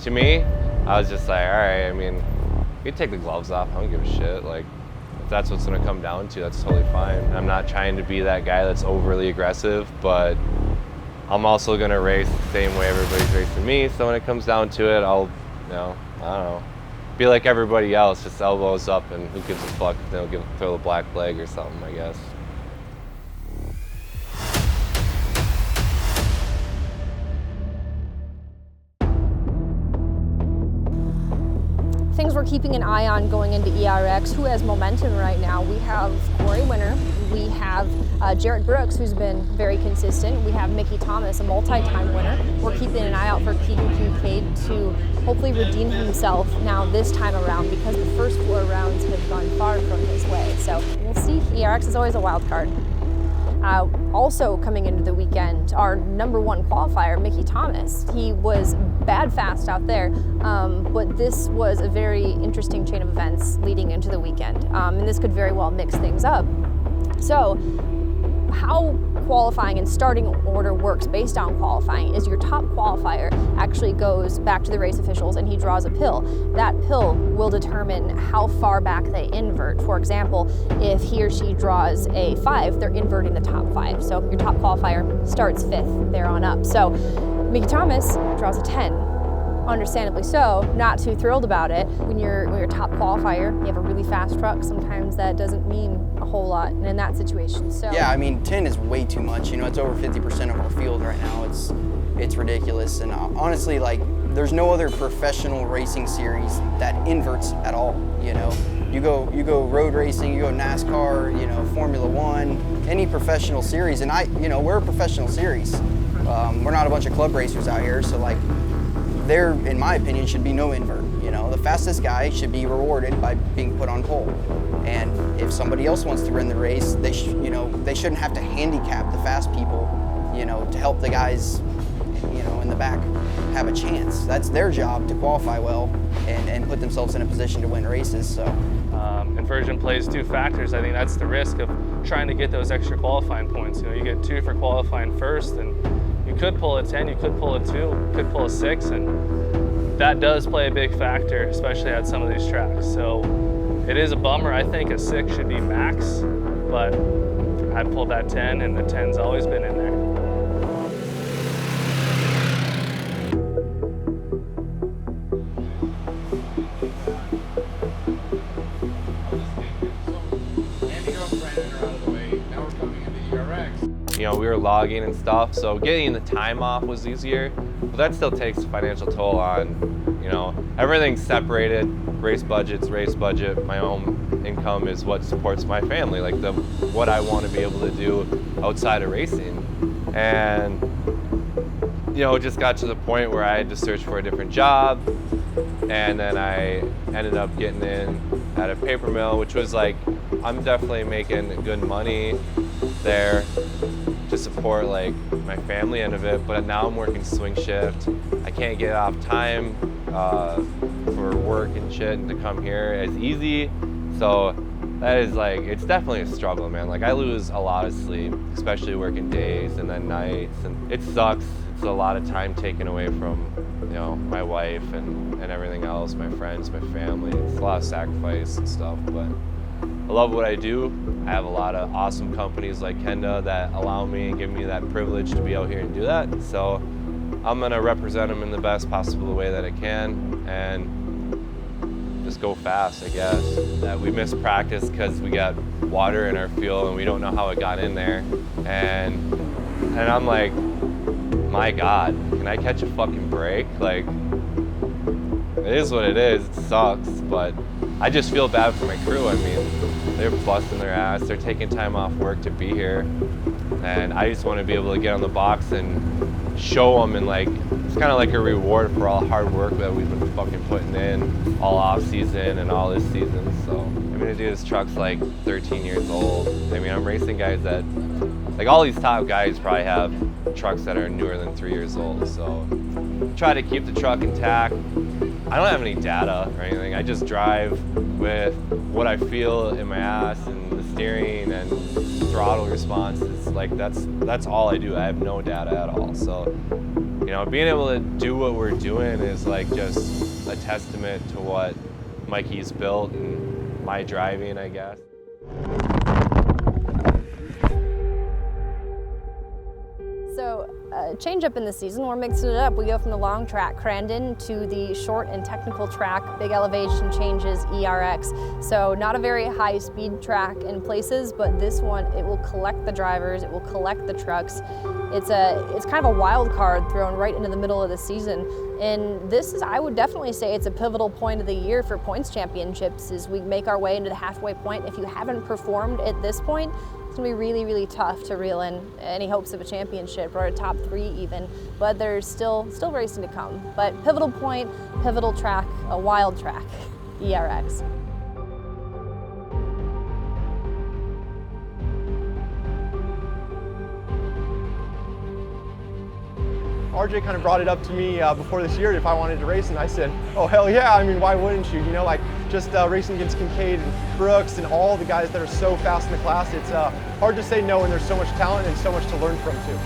to me, I was just like, all right, I mean, you take the gloves off, I don't give a shit. Like, if that's what's gonna come down to, that's totally fine. I'm not trying to be that guy that's overly aggressive, but I'm also gonna race the same way everybody's racing me. So when it comes down to it, I'll, I don't know, be like everybody else, just elbows up, and who gives a fuck if they'll throw the black flag or something, I guess. Things we're keeping an eye on going into ERX, who has momentum right now. We have Cory Winner, we have Jerett Brooks, who's been very consistent. We have Mickey Thomas, a multi-time winner. We're keeping an eye out for Keegan Kincaid to hopefully redeem himself now this time around, because the first 4 rounds have gone far from his way. So we'll see. ERX is always a wild card. Also coming into the weekend, our #1 qualifier, Mickey Thomas. He was bad fast out there, but this was a very interesting chain of events leading into the weekend, and this could very well mix things up. So how qualifying and starting order works based on qualifying is your top qualifier actually goes back to the race officials and he draws a pill. That pill will determine how far back they invert. For example, if he or she draws a 5, they're inverting the top 5. So your top qualifier starts 5th there on up. So Mickey Thomas draws a 10. Understandably so, not too thrilled about it. When you're top qualifier, you have a really fast truck, sometimes that doesn't mean a whole lot in that situation. So yeah, I mean, 10 is way too much. You know, it's over 50% of our field right now. It's ridiculous. And honestly, like, there's no other professional racing series that inverts at all. You know, you go road racing, you go NASCAR, you know, Formula One, any professional series. And we're a professional series. We're not a bunch of club racers out here, so like, there, in my opinion, should be no invert. You know, the fastest guy should be rewarded by being put on pole. And if somebody else wants to run the race, they shouldn't have to handicap the fast people, you know, to help the guys, you know, in the back have a chance. That's their job, to qualify well and put themselves in a position to win races. So inversion plays 2 factors. I think that's the risk of trying to get those extra qualifying points. You know, you get 2 for qualifying first, and you could pull a 10, you could pull a 2, you could pull a 6, and that does play a big factor, especially at some of these tracks. So it is a bummer. I think a 6 should be max, but I pulled that 10, and the 10's always been in there. You know, we were logging and stuff, so getting the time off was easier, but that still takes a financial toll on, you know, everything's separated, race budget, my own income is what supports my family, like what I want to be able to do outside of racing. And, you know, it just got to the point where I had to search for a different job, and then I ended up getting in at a paper mill, which was like, I'm definitely making good money there to support like my family end of it, but now I'm working swing shift. I can't get off time for work and shit and to come here as easy. So that is like, it's definitely a struggle, man. Like I lose a lot of sleep, especially working days and then nights, and it sucks. It's a lot of time taken away from, you know, my wife and everything else, my friends, my family. It's a lot of sacrifice and stuff, but I love what I do. I have a lot of awesome companies like Kenda that allow me and give me that privilege to be out here and do that. So I'm gonna represent them in the best possible way that I can and just go fast, I guess. We missed practice because we got water in our fuel and we don't know how it got in there. And I'm like, my God, can I catch a fucking break? Like, it is what it is, it sucks, but I just feel bad for my crew. I mean, they're busting their ass, they're taking time off work to be here, and I just want to be able to get on the box and show them, and like, it's kind of like a reward for all the hard work that we've been fucking putting in all off season and all this season. So I'm gonna do this truck's like 13 years old. I mean, I'm racing guys that, like all these top guys probably have trucks that are newer than 3 years old. So try to keep the truck intact. I don't have any data or anything. I just drive with what I feel in my ass and the steering and throttle response. It's like, that's all I do. I have no data at all. So you know, being able to do what we're doing is like just a testament to what Mikey's built and my driving, I guess. So, change up in the season, we're mixing it up. We go from the long track, Crandon, to the short and technical track, big elevation changes, ERX. So not a very high speed track in places, but this one, it will collect the drivers, it will collect the trucks. It's kind of a wild card thrown right into the middle of the season. And this is, I would definitely say it's a pivotal point of the year for points championships as we make our way into the halfway point. If you haven't performed at this point, it's gonna be really, really tough to reel in any hopes of a championship or a top 3 even, but there's still racing to come. But pivotal point, pivotal track, a wild track, ERX. RJ kind of brought it up to me before this year if I wanted to race, and I said, oh hell yeah, I mean, why wouldn't you? You know, like just racing against Kincaid and Brooks and all the guys that are so fast in the class, it's hard to say no when there's so much talent and so much to learn from too.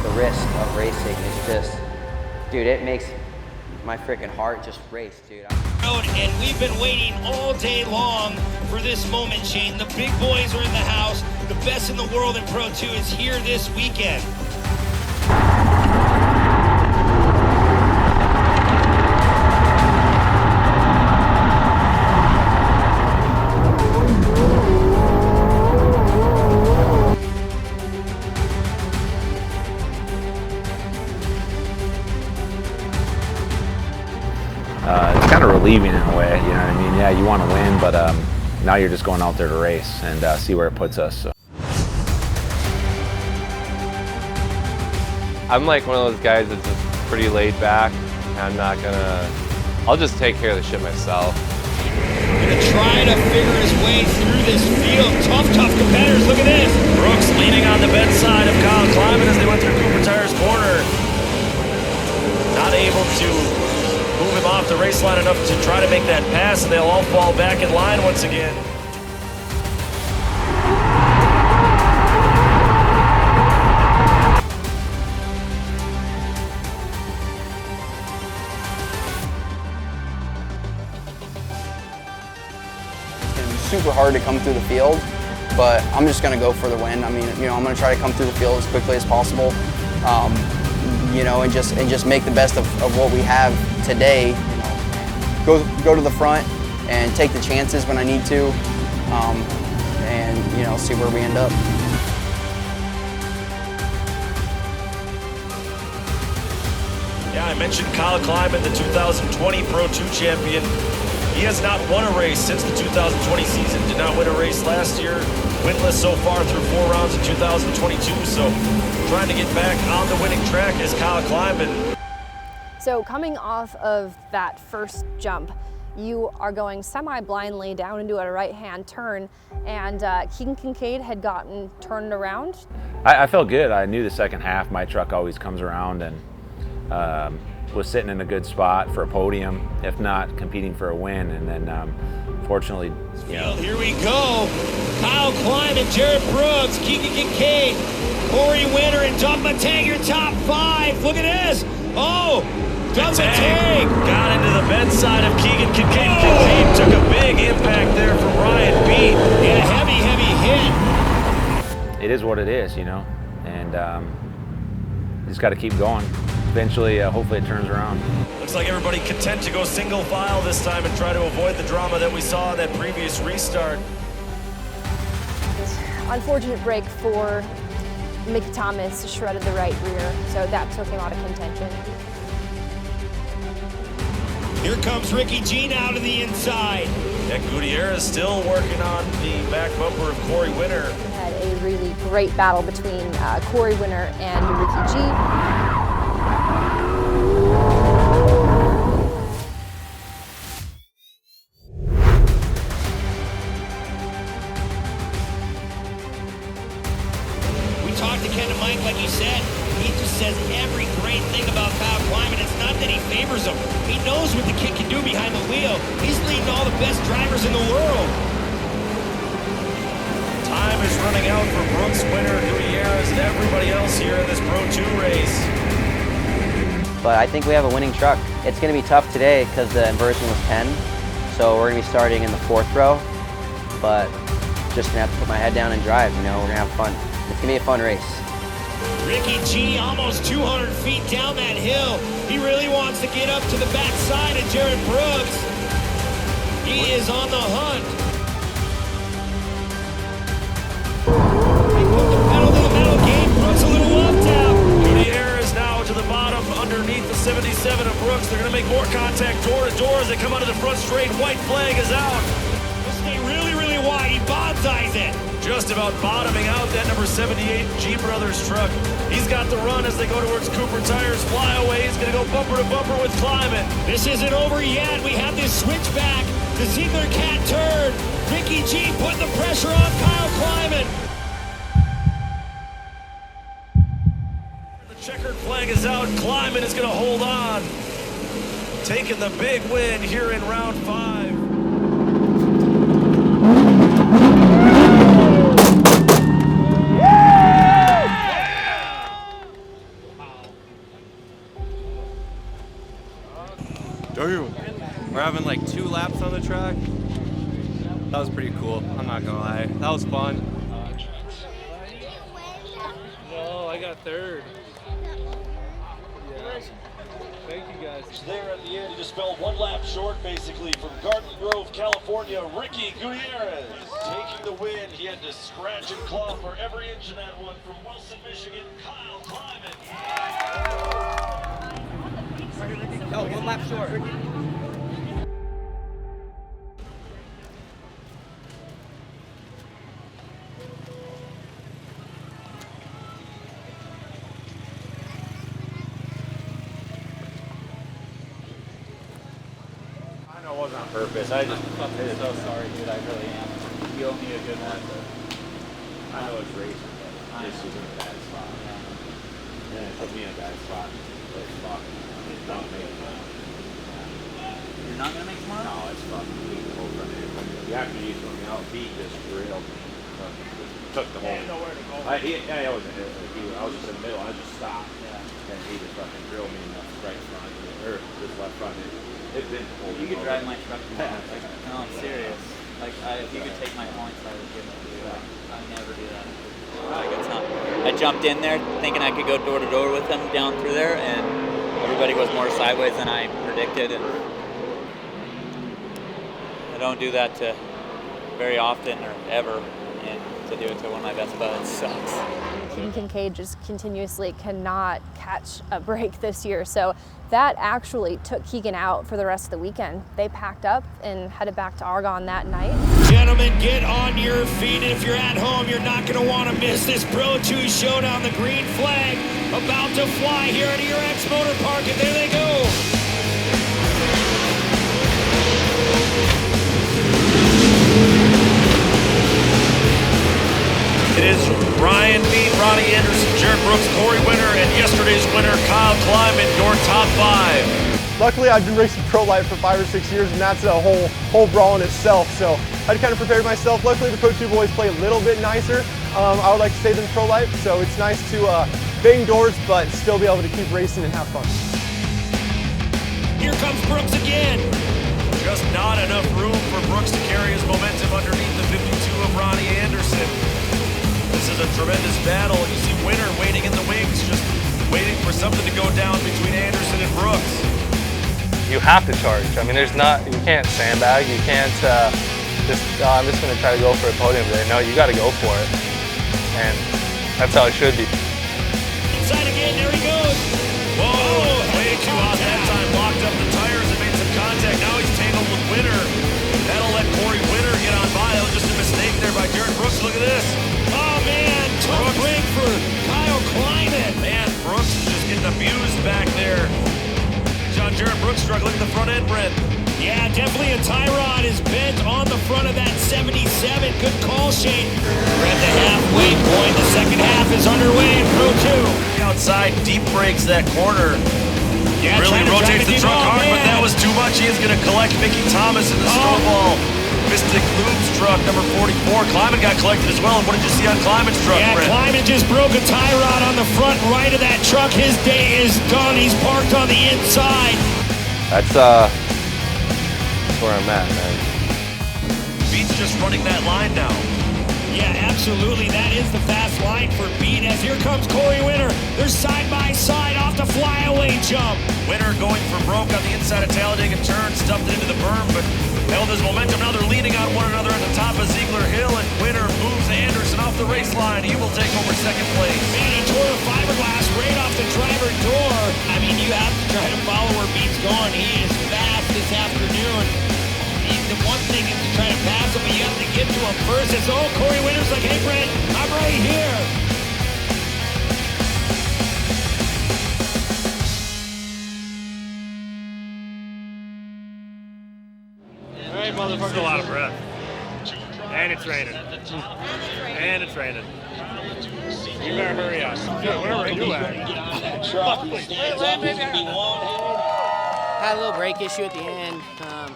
The risk of racing is just, dude, it makes my freaking heart just race, dude. And we've been waiting all day long for this moment, Shane. The big boys are in the house. The best in the world in Pro 2 is here this weekend. It's kind of relieving in a way, you know what I mean? Yeah, you want to win, but now you're just going out there to race and see where it puts us. So. I'm like one of those guys that's just pretty laid back. I'm not gonna, I'll just take care of the shit myself. Gonna try to figure his way through this field. Tough competitors, look at this. Brooks leaning on the bedside of Kyle Kleiman as they went through Cooper Tire's corner. Not able to move him off the race line enough to try to make that pass, and they'll all fall back in line once again. It's going to be super hard to come through the field, but I'm just going to go for the win. I mean, you know, I'm going to try to come through the field as quickly as possible. You know, and just make the best of what we have today. You know, go to the front and take the chances when I need to, and you know, see where we end up. Yeah, I mentioned Kyle Kleiman, the 2020 Pro 2 champion. He has not won a race since the 2020 season. Did not win a race last year. Winless so far through 4 rounds in 2022. So trying to get back on the winning track is Kyle Kleiman. So coming off of that first jump, you are going semi-blindly down into a right-hand turn, and Keegan Kincaid had gotten turned around. I felt good. I knew the second half my truck always comes around, and was sitting in a good spot for a podium, if not competing for a win. And then fortunately, you know. Here we go. Kyle Kleiman, Jerett Brooks, Keegan Kincaid, Cory Winner, and Doug Mittag, your top 5. Look at this. Oh, Doug Mittag got into the bedside of Keegan Kincaid. Kincaid took a big impact there from Ryan B. And a heavy hit. It is what it is, you know, and just got to keep going. Eventually, hopefully it turns around. Looks like everybody content to go single file this time and try to avoid the drama that we saw in that previous restart. Unfortunate break for Mickey Thomas, shredded the right rear, so that took him out of contention. Here comes Ricky Jean out of the inside. Yeah, Gutierrez still working on the back bumper of Cory Winner. We had a really great battle between Cory Winner and Ricky G. Like you said, he just says every great thing about Kyle Kleiman. It's not that he favors him. He knows what the kid can do behind the wheel. He's leading all the best drivers in the world. Time is running out for Brooks, Winner, Gutierrez, and everybody else here in this Pro 2 race. but I think we have a winning truck. It's going to be tough today because the inversion was 10, so we're going to be starting in the 4th row, but just going to have to put my head down and drive, you know, we're going to have fun. It's going to be a fun race. Ricky G almost 200 feet down that hill. He really wants to get up to the backside of Jerett Brooks. He is on the hunt. He put the pedal to the metal, gave Brooks a little love tap. Gutierrez now to the bottom underneath the 77 of Brooks. They're going to make more contact door to door as they come out of the front straight. White flag is out. They'll stay really, really wide. He bonsais it. Just about bottoming out that number 78 G Brothers truck. He's got the run as they go towards Cooper Tires Flyaway. He's going to go bumper to bumper with Kleiman. This isn't over yet. We have this switchback. The Ziegler cat turn. Ricky G putting the pressure on Kyle Kleiman. The checkered flag is out. Kleiman is going to hold on. Taking the big win here in round 5. We're having like 2 laps on the track. That was pretty cool, I'm not gonna lie. That was fun. No, I got 3rd. Yeah. Thank you guys. There at the end, he just fell 1 lap short, basically, from Garden Grove, California. Ricky Gutierrez taking the win. He had to scratch and claw for every inch of that one. From Wilson, Michigan, Kyle Kleiman. Oh, 1 lap short. I know it wasn't on purpose. I'm so sorry, dude. I really am. You owe me a good one. I know it's racing, but this was in a bad spot. Yeah, it put me in a bad spot. It's fucking. It's not making money. You're not gonna make tomorrow? No, it's fucking beat the whole front end. You have to use when you out beat this real. Took the whole. Nowhere to go. I was just in the middle. I just stopped. Yeah. And he just fucking drilled me in the right front or this left front end. It's been cold. You could drive my truck tomorrow. No, I'm serious. Like, if you could take my points, I would give it to you. I never do that. Like, it's not. I jumped in there thinking I could go door to door with them down through there, and everybody was more sideways than I predicted. And I don't do that very often or ever, and to do it to one of my best buds sucks. Keegan Kincaid just continuously cannot catch a break this year, so that actually took Keegan out for the rest of the weekend. They packed up and headed back to Argonne that night. Gentlemen, get on your feet. If you're at home, you're not going to want to miss this Pro 2 Showdown. The green flag about to fly here at ERX Motor Park, and there they go. It is Ryan beat Ronnie Anderson, Jerett Brooks, Cory Winner, and yesterday's winner, Kyle Kleiman, your top 5. Luckily, I've been racing Pro Light for 5 or 6 years, and that's a whole brawl in itself. So I kind of prepared myself. Luckily, the Pro 2 boys play a little bit nicer, I would like to say, than Pro Light. So it's nice to bang doors, but still be able to keep racing and have fun. Here comes Brooks again. Just not enough room for Brooks to carry his momentum underneath the 52 of Ronnie Anderson. This is a tremendous battle. You see Winner waiting in the wings, just waiting for something to go down between Anderson and Brooks. You have to charge. I mean, you can't sandbag. You can't I'm just going to try to go for a podium today. No, you got to go for it. And that's how it should be. Inside again, there he goes. Whoa, way too hot that time. Locked up the tires and made some contact. Now he's tangled with Winner. That'll let Cory Winner get on by. That was just a mistake there by Jerett Brooks. Look at this. Oh, man, tough break for Kyle Kleiman. Man, Brooks is just getting abused back there. John Jerett Brooks struggling at the front end, Brent. Yeah, definitely a tie rod is bent on the front of that 77. Good call, Shane. We're at the halfway point. The second half is underway in Pro 2. Outside, deep breaks that corner. Yeah, really rotates the truck hard, but that was too much. He is going to collect Mickey Thomas in the snowball. Mystic Lubes truck, number 44. Kleiman got collected as well. And what did you see on Kleiman's truck, Yeah, Brent? Kleiman just broke a tie rod on the front right of that truck. His day is done. He's parked on the inside. That's where I'm at, man. Beat's just running that line now. Yeah, absolutely. That is the fast line for Beat as here comes Cory Winner. They're side by side off the flyaway jump. Winner going for broke on the inside of Talladega turn, stuffed it into the berm, but held his momentum. Now they're leaning on one another at the top of Ziegler Hill, and Winner moves Anderson off the race line. He will take over second place. Man, he tore the fiberglass right off the driver door. I mean, you have to try to follow where Beat's going. He is fast this afternoon. The one thing is to try to pass him, but you have to get to him first. It's, oh, Cory Winner's like, hey, Brent, I'm right here. All right, motherfucker. Still out of breath. And it's raining. And it's raining. You better hurry up. Yeah, where are you at? Had a little brake issue at the end,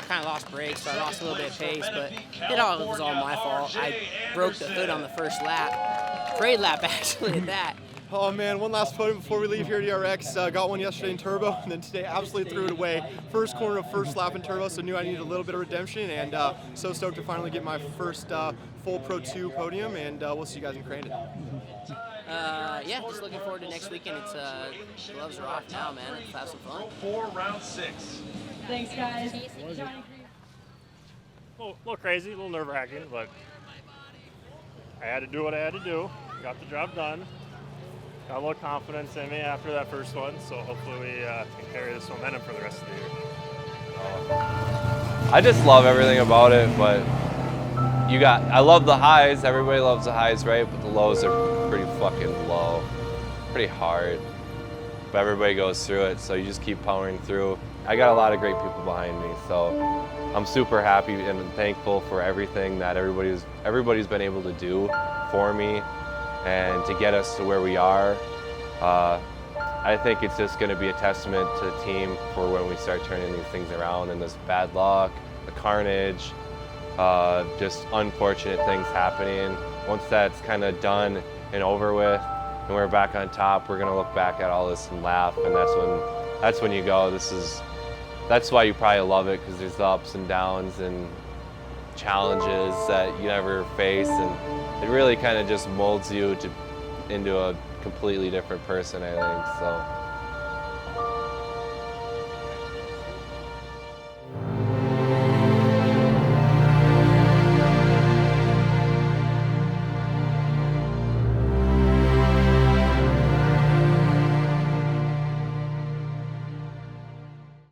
kind of lost brakes, so I lost a little bit of pace, but it was all my fault. I broke the hood on the first lap, parade lap actually at that. Oh man, one last podium before we leave here at ERX. Got one yesterday in turbo, and then today absolutely threw it away. First corner of first lap in turbo, so knew I needed a little bit of redemption, and so stoked to finally get my first full Pro 2 podium, and we'll see you guys in Crandon. Yeah, just looking forward to next weekend. It's gloves are off now, man. Let's have some fun. 4, round 6. Thanks, guys. A little crazy, a little nerve-wracking, but I had to do what I had to do. Got the job done. Got a little confidence in me after that first one, so hopefully we can carry this momentum for the rest of the year. I just love everything about it, but I love the highs. Everybody loves the highs, right? But the lows are pretty fucking low, pretty hard. But everybody goes through it, so you just keep powering through. I got a lot of great people behind me, so I'm super happy and thankful for everything that everybody's been able to do for me and to get us to where we are. I think it's just going to be a testament to the team for when we start turning these things around, and this bad luck, the carnage, just unfortunate things happening. Once that's kind of done and over with and we're back on top, we're going to look back at all this and laugh, and that's when you go, that's why you probably love it, because there's the ups and downs and challenges that you never face, and it really kind of just molds you into a completely different person, I think. So